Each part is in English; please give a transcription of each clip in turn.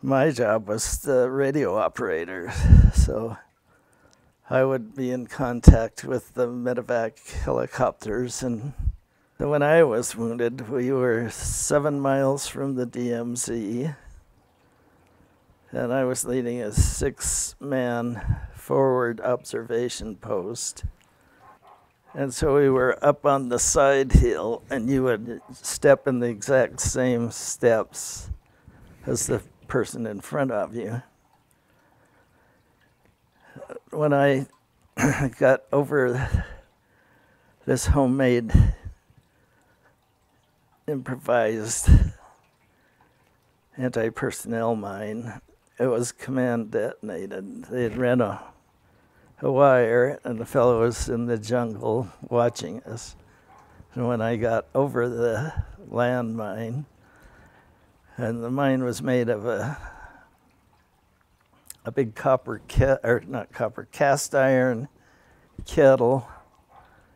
My job was the radio operator, so I would be in contact with the medevac helicopters. And when I was wounded, we were 7 miles from the DMZ, and I was leading a 6-man forward observation post. And so we were up on the side hill, and you would step in the exact same steps as the person in front of you. When I got over this homemade improvised anti-personnel mine, it was command detonated. They had ran a wire, and the fellow was in the jungle watching us. And when I got over the landmine, and the mine was made of a big cast iron kettle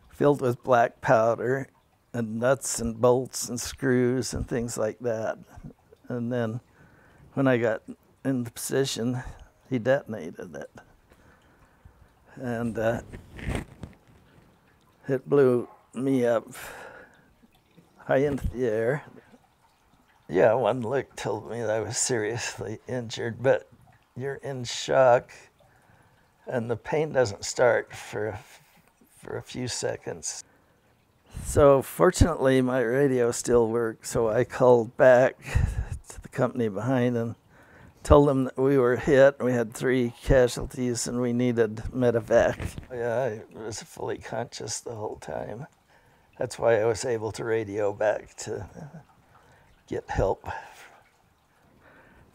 filled with black powder and nuts and bolts and screws and things like that. And then when I got in the position, he detonated it. And it blew me up high into the air. Yeah, one look told me that I was seriously injured, but you're in shock, and the pain doesn't start for a few seconds. So fortunately, my radio still worked, so I called back to the company behind and told them that we were hit. We had 3 casualties, and we needed medevac. Yeah, I was fully conscious the whole time. That's why I was able to radio back to get help.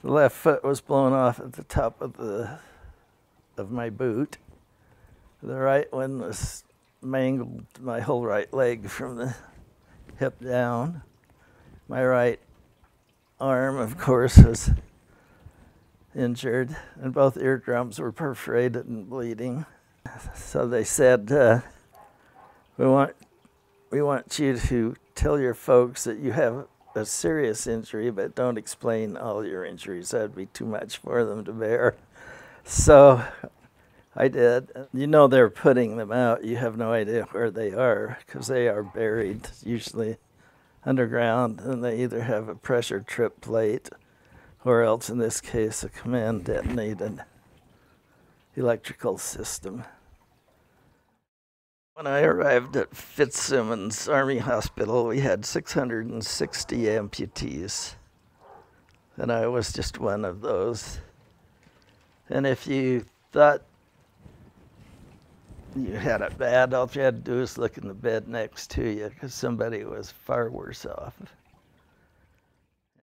The left foot was blown off at the top of my boot. The right one was mangled, my whole right leg from the hip down. My right arm, of course, was injured, and both eardrums were perforated and bleeding. So they said, we want you to tell your folks that you have a serious injury, but don't explain all your injuries. That'd be too much for them to bear. So I did. You know they're putting them out. You have no idea where they are because they are buried, usually underground, and they either have a pressure trip plate or else, in this case, a command detonated electrical system. When I arrived at Fitzsimmons Army Hospital, we had 660 amputees, and I was just one of those. And if you thought you had it bad, all you had to do was look in the bed next to you, because somebody was far worse off.